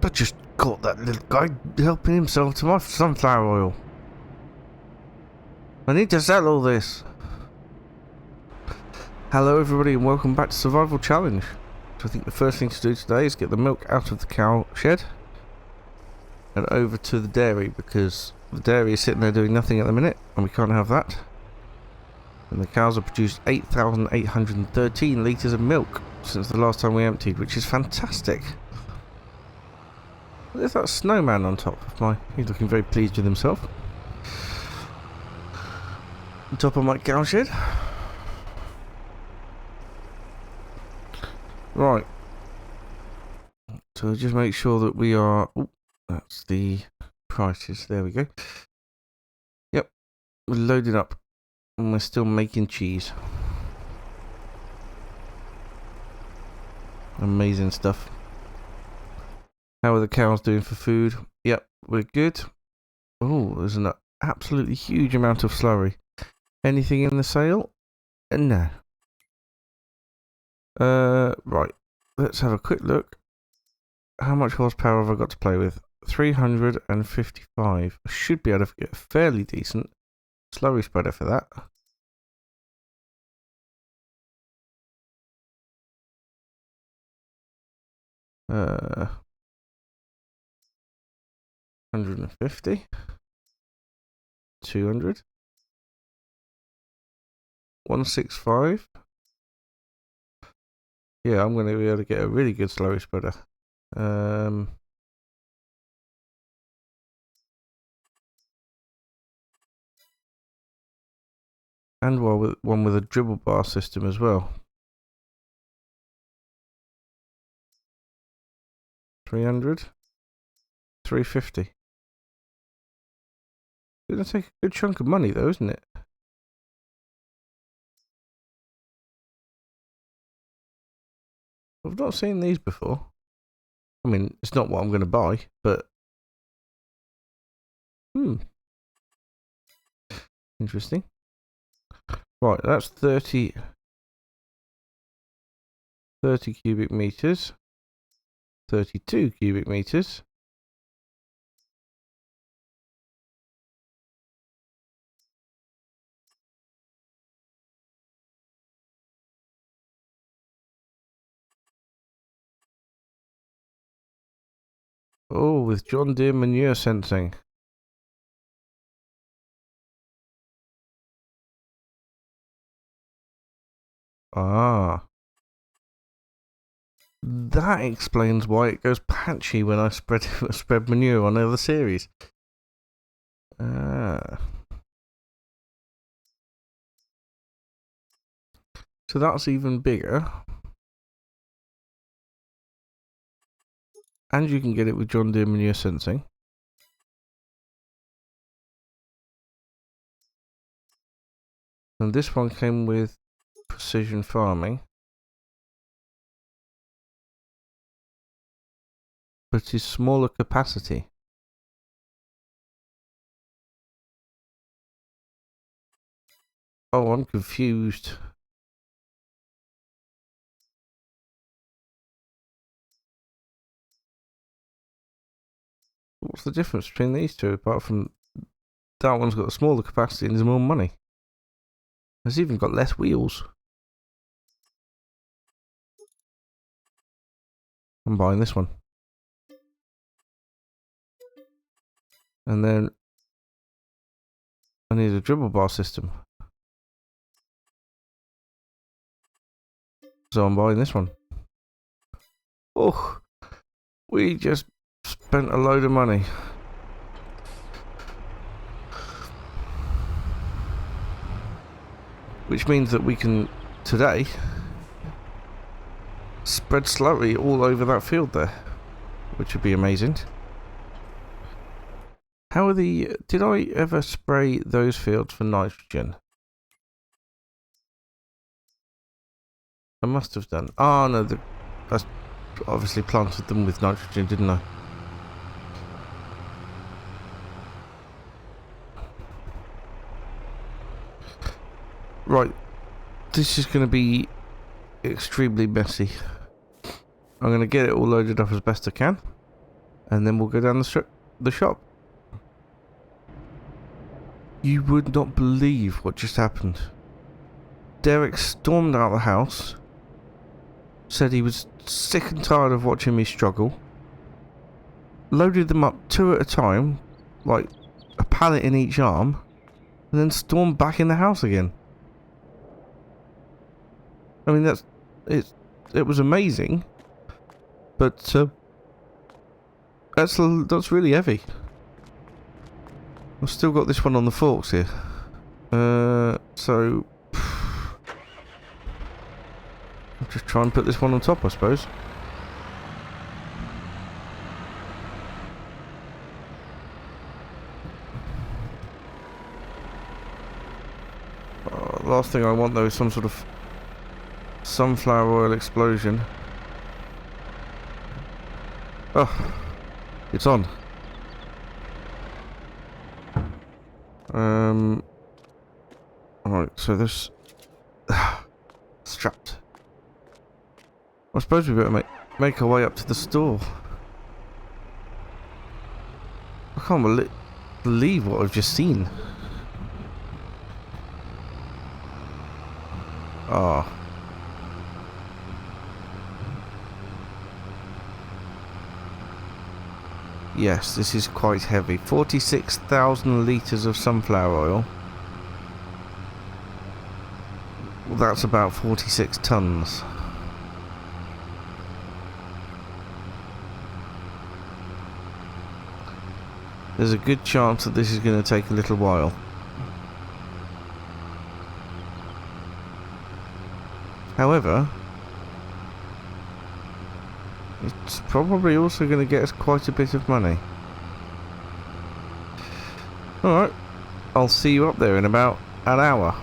I just caught that little guy helping himself to my sunflower oil. I need to sell all this. Hello everybody and welcome back to Survival Challenge. So I think the first thing to do today is get the milk out of the cow shed and over to the dairy, because the dairy is sitting there doing nothing at the minute and we can't have that. And the cows have produced 8,813 litres of milk since the last time we emptied, which is fantastic. There's that snowman on top of my... He's looking very pleased with himself. On top of my cow shed. Right. So just make sure that we are... Oh, that's the prices. There we go. Yep. We're loaded up. And we're still making cheese. Amazing stuff. How are the cows doing for food? Yep, we're good. Oh, there's an absolutely huge amount of slurry. Anything in the sale? No. Right. Let's have a quick look. How much horsepower have I got to play with? 355. I should be able to get a fairly decent slurry spreader for that. Uh, 150, 200, 165. Yeah, I'm going to be able to get a really good slurry spreader. And one with a dribble bar system as well. 300, 350. It's going to take a good chunk of money though, isn't it? I've not seen these before. I mean, it's not what I'm going to buy, but... Interesting. Right, that's 30 cubic meters. 32 cubic meters. Oh, with John Deere manure sensing. Ah. That explains why it goes patchy when I spread manure on other series. Ah. So that's even bigger. And you can get it with John Deere manure sensing. And this one came with precision farming. But is smaller capacity. Oh, I'm confused. What's the difference between these two, apart from that one's got a smaller capacity and there's more money? It's even got less wheels. I'm buying this one. And then I need a dribble bar system. So I'm buying this one. Oh, we just spent a load of money. Which means that we can, today, spread slurry all over that field there. Which would be amazing. How are the... Did I ever spray those fields for nitrogen? I must have done. Oh no, I obviously planted them with nitrogen, didn't I? Right, this is going to be extremely messy. I'm going to get it all loaded up as best I can. and then we'll go down the shop. You would not believe what just happened. Derek stormed out of the house, said he was sick and tired of watching me struggle, loaded them up 2 at a time, like a pallet in each arm, and then stormed back in the house again. I mean, it was amazing, but that's really heavy. I've still got this one on the forks here, so I'll just try and put this one on top, I suppose. Last thing I want though is some sort of sunflower oil explosion. Oh, it's on. Alright, so this strapped. I suppose we better make our way up to the store. I can't believe what I've just seen. Ah. Yes, this is quite heavy. 46,000 litres of sunflower oil. Well, that's about 46 tonnes. There's a good chance that this is going to take a little while. However, it's probably also going to get us quite a bit of money. Alright, I'll see you up there in about an hour.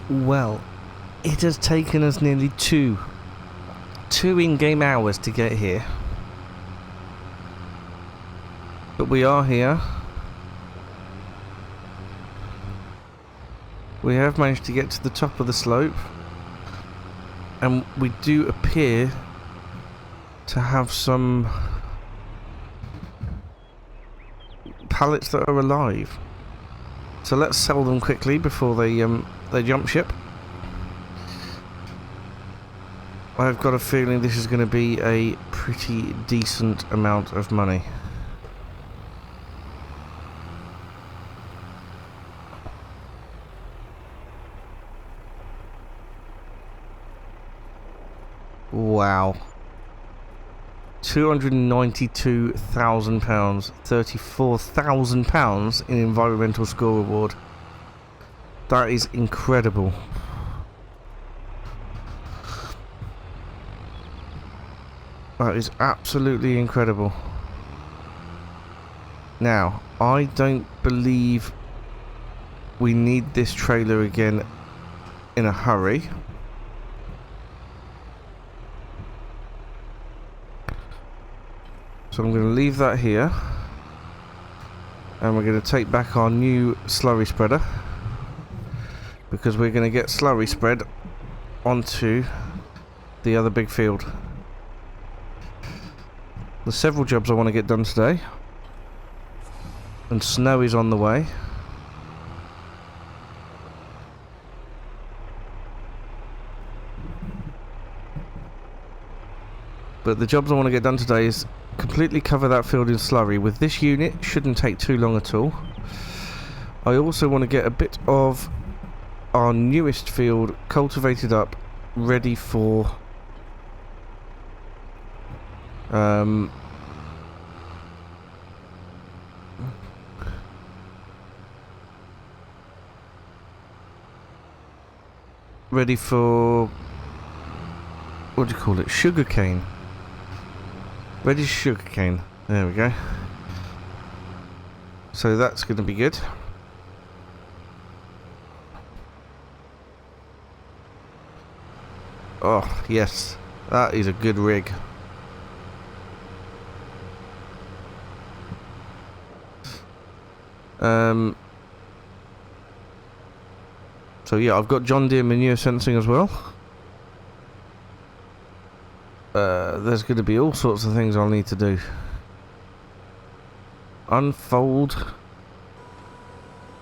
Well, it has taken us nearly two in-game hours to get here. But we are here. We have managed to get to the top of the slope. And we do appear to have some pallets that are alive. So let's sell them quickly before they jump ship. I've got a feeling this is going to be a pretty decent amount of money. Wow. £292,000, £34,000 in environmental score reward. That is incredible. That is absolutely incredible. Now, I don't believe we need this trailer again in a hurry. So I'm going to leave that here. And we're going to take back our new slurry spreader. Because we're going to get slurry spread onto the other big field. There's several jobs I want to get done today. And snow is on the way. But the jobs I want to get done today is completely cover that field in slurry. With this unit, shouldn't take too long at all. I also want to get a bit of our newest field cultivated up, ready for ready for, what do you call it, sugarcane. Ready sugarcane. There we go. So that's going to be good. Oh, yes. That is a good rig. So yeah, I've got John Deere manure sensing as well. There's going to be all sorts of things I'll need to do. Unfold.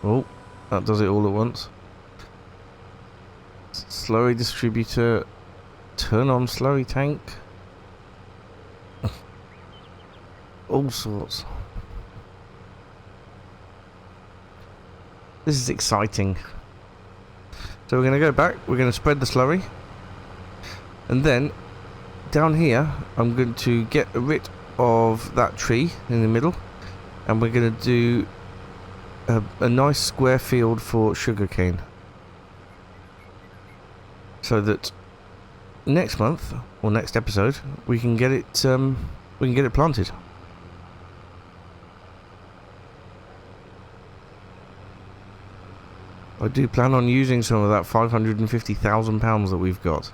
Oh, that does it all at once. Slurry distributor. Turn on slurry tank. All sorts. This is exciting. So we're going to go back. We're going to spread the slurry. And then down here, I'm going to get rid of that tree in the middle. And we're going to do a nice square field for sugarcane. So that next month, or next episode, we can get it planted. I do plan on using some of that £550,000 that we've got.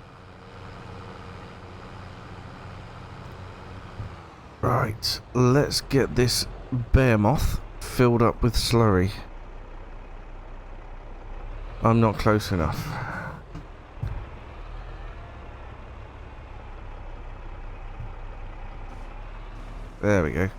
Right, let's get this bear moth filled up with slurry. I'm not close enough. There we go.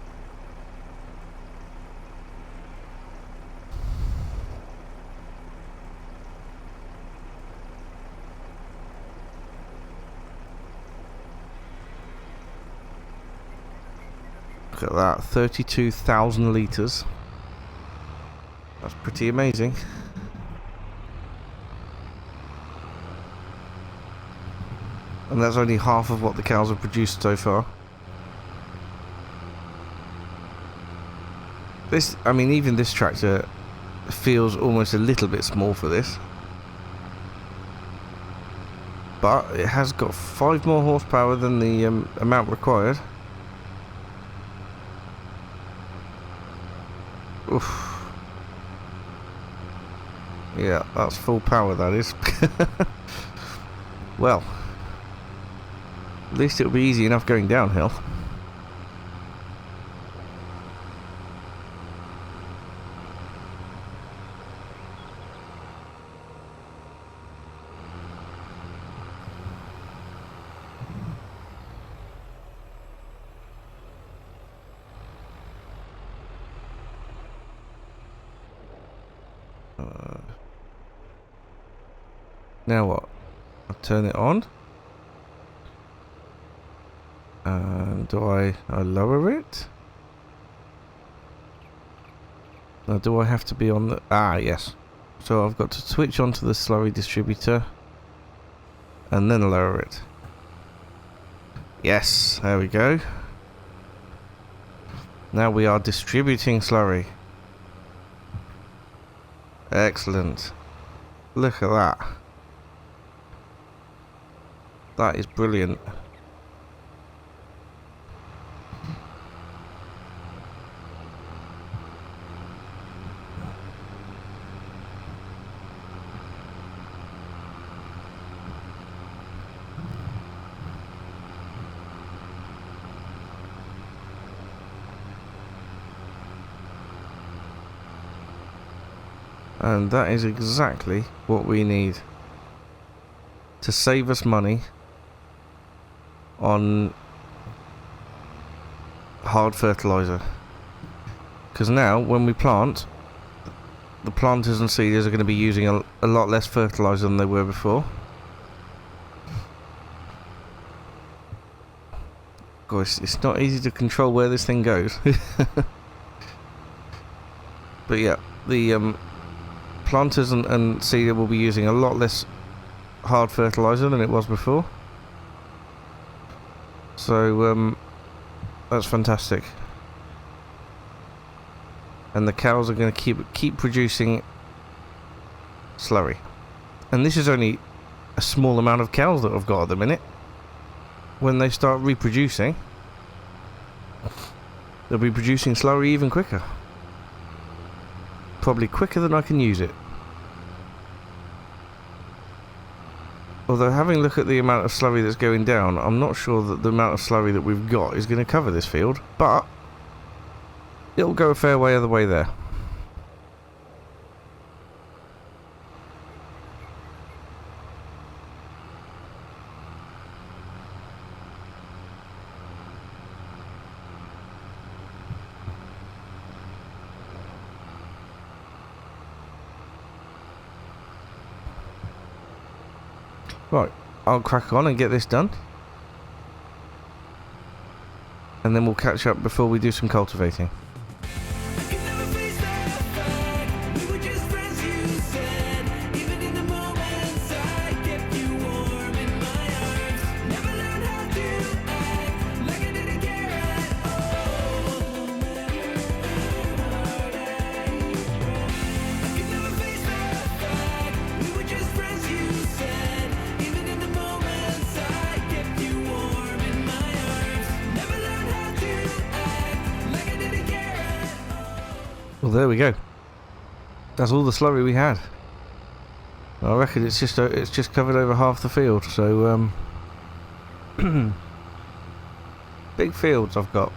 Look at that, 32,000 litres. That's pretty amazing. And that's only half of what the cows have produced so far. This, I mean, even this tractor feels almost a little bit small for this. But it has got 5 more horsepower than the amount required. Oof. Yeah, that's full power, that is. Well, at least it'll be easy enough going downhill. Now what? I'll turn it on. And do I lower it? Now do I have to be on the... Ah, yes. So I've got to switch onto the slurry distributor. And then lower it. Yes, there we go. Now we are distributing slurry. Excellent. Look at that. That is brilliant. And that is exactly what we need to save us money on hard fertilizer. Because now when we plant, the planters and seeders are going to be using a lot less fertilizer than they were before. Of course, it's not easy to control where this thing goes. But yeah, the planters and seeder will be using a lot less hard fertilizer than it was before. So that's fantastic. And the cows are going to keep producing slurry. And this is only a small amount of cows that I've got at the minute. When they start reproducing, they'll be producing slurry even quicker. Probably quicker than I can use it. Although having a look at the amount of slurry that's going down, I'm not sure that the amount of slurry that we've got is going to cover this field, but it'll go a fair way of the way there. Right, I'll crack on and get this done. And then we'll catch up before we do some cultivating. Well, there we go. That's all the slurry we had. I reckon it's just covered over half the field. So big fields I've got.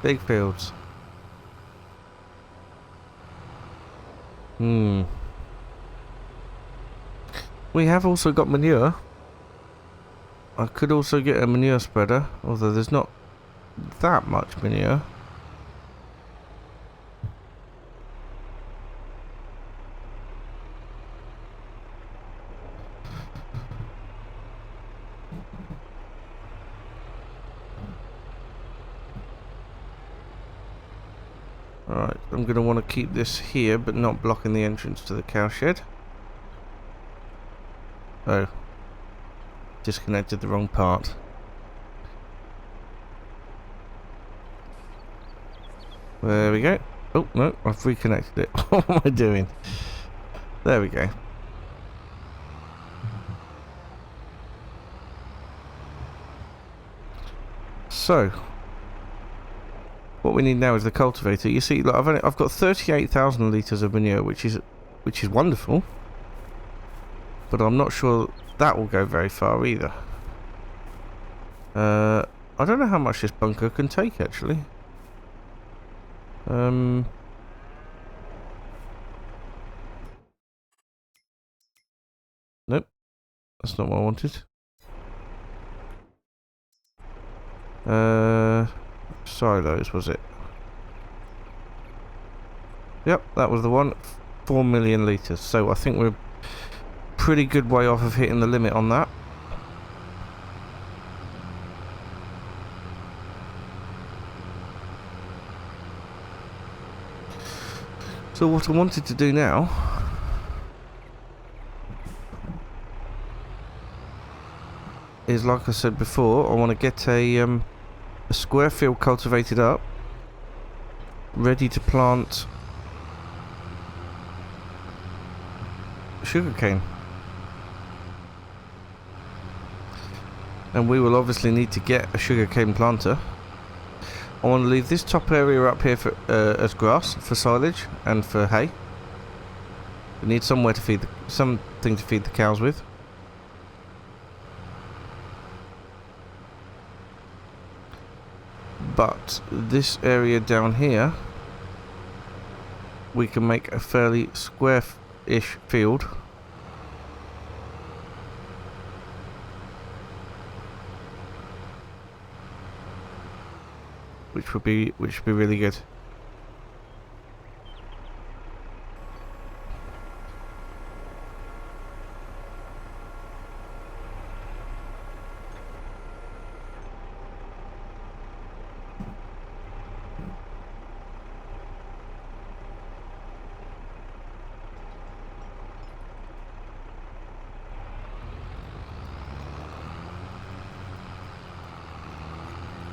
Big fields. We have also got manure. I could also get a manure spreader, although there's not that much manure. Alright, I'm going to want to keep this here, but not blocking the entrance to the cow shed. Oh. Disconnected the wrong part. There we go. Oh, no, I've reconnected it. What am I doing? There we go. So, what we need now is the cultivator. You see, look, I've got 38,000 litres of manure, which is wonderful, but I'm not sure that will go very far either. I don't know how much this bunker can take actually. Nope, that's not what I wanted. Silos, was it? Yep, that was the one. 4 million litres. So I think we're pretty good way off of hitting the limit on that. So what I wanted to do now is, like I said before, I want to get a square field cultivated up, ready to plant sugarcane. And we will obviously need to get a sugarcane planter. I want to leave this top area up here for as grass, for silage and for hay. We need somewhere to feed something to feed the cows with. But this area down here, we can make a fairly square-ish field. Which would be really good.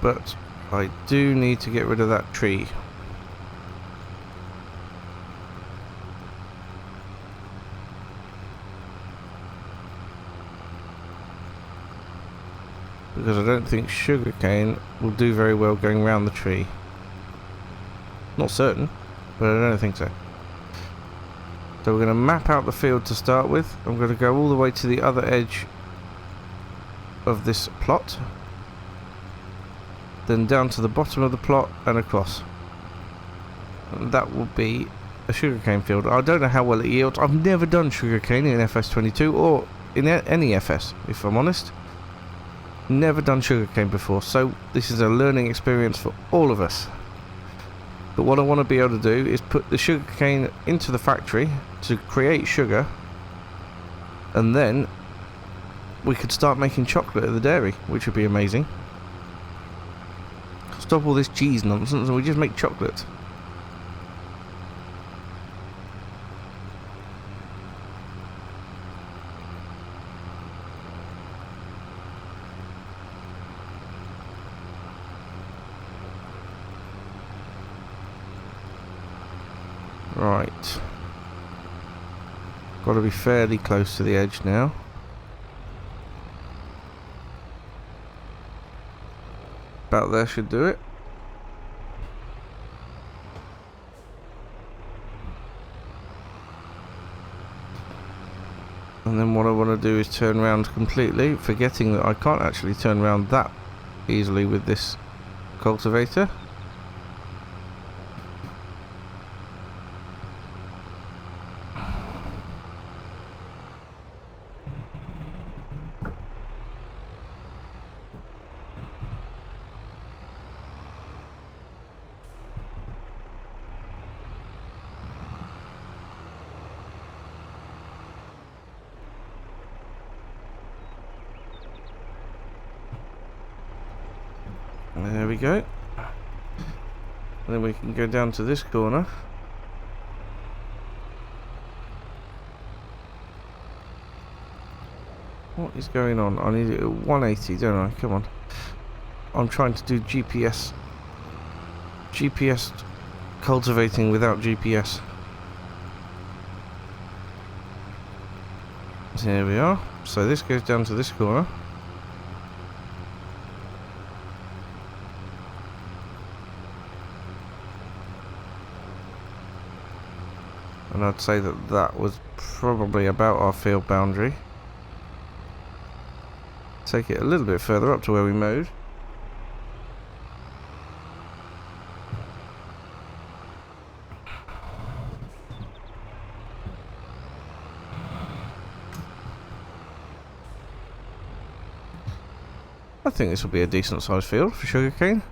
But I do need to get rid of that tree. because I don't think sugarcane will do very well going around the tree. Not certain, but I don't think so. So we're going to map out the field to start with. I'm going to go all the way to the other edge of this plot, then down to the bottom of the plot and across. And that will be a sugarcane field. I don't know how well it yields. I've never done sugarcane in FS22 or in any FS, if I'm honest. Never done sugarcane before, so this is a learning experience for all of us. But what I want to be able to do is put the sugarcane into the factory to create sugar, and then we could start making chocolate at the dairy, which would be amazing. Stop all this cheese nonsense and we just make chocolate. Right. Got to be fairly close to the edge now. About there should do it. And then what I want to do is turn around completely, forgetting that I can't actually turn around that easily with this cultivator. There we go. And then we can go down to this corner. What is going on? I need it at 180, don't I? Come on. I'm trying to do GPS cultivating without GPS. So here we are. So this goes down to this corner. And I'd say that that was probably about our field boundary. Take it a little bit further up to where we mowed. I think this will be a decent sized field for sugarcane.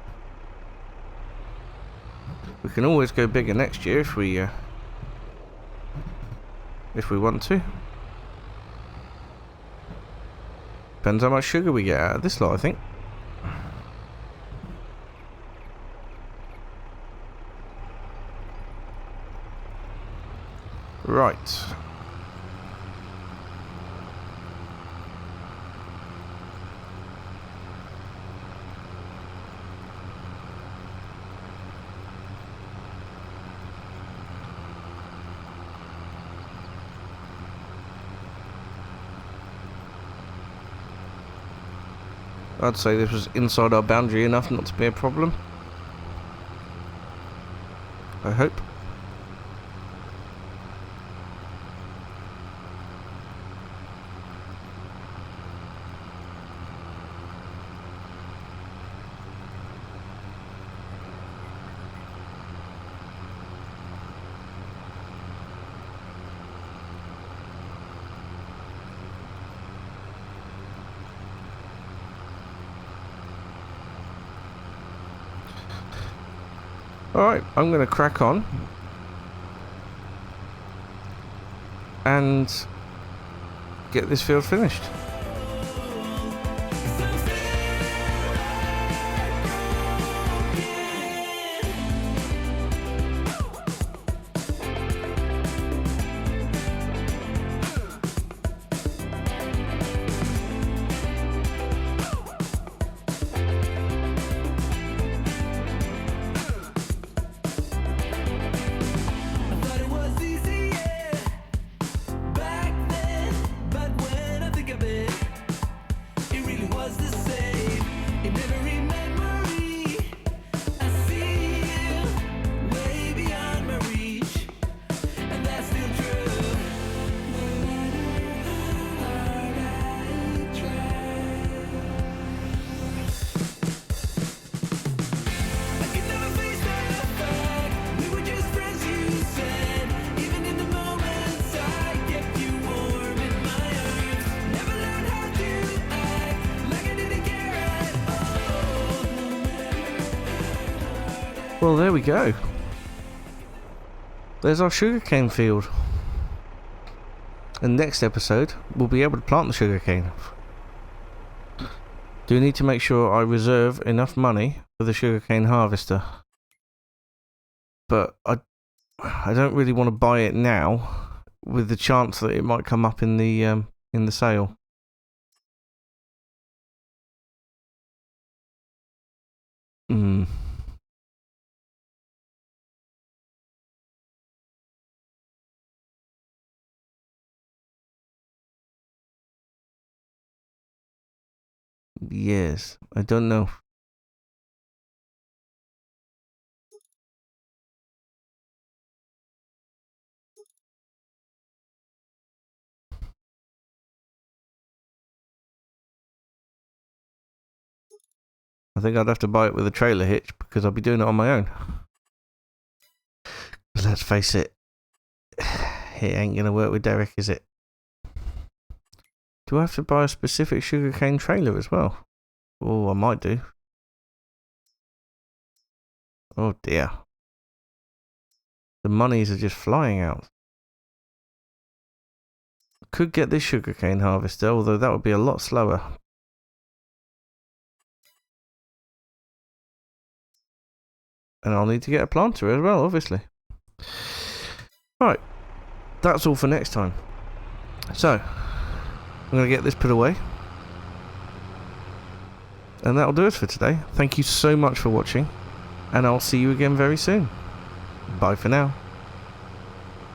We can always go bigger next year if we want to. Depends how much sugar we get out of this lot, I think. Right. I'd say this was inside our boundary enough not to be a problem. I hope. Alright, I'm going to crack on and get this field finished. Well, there we go. There's our sugarcane field. And next episode, we'll be able to plant the sugarcane. Do need to make sure I reserve enough money for the sugarcane harvester. But I don't really want to buy it now, with the chance that it might come up in the sale. Yes, I don't know. I think I'd have to buy it with a trailer hitch because I'll be doing it on my own. Let's face it, it ain't gonna work with Derek, is it? Do I have to buy a specific sugarcane trailer as well? Oh, I might do. Oh dear. The monies are just flying out. Could get this sugarcane harvester, although that would be a lot slower. And I'll need to get a planter as well, obviously. Right, that's all for next time. So, I'm going to get this put away. And that'll do us for today. Thank you so much for watching. And I'll see you again very soon. Bye for now.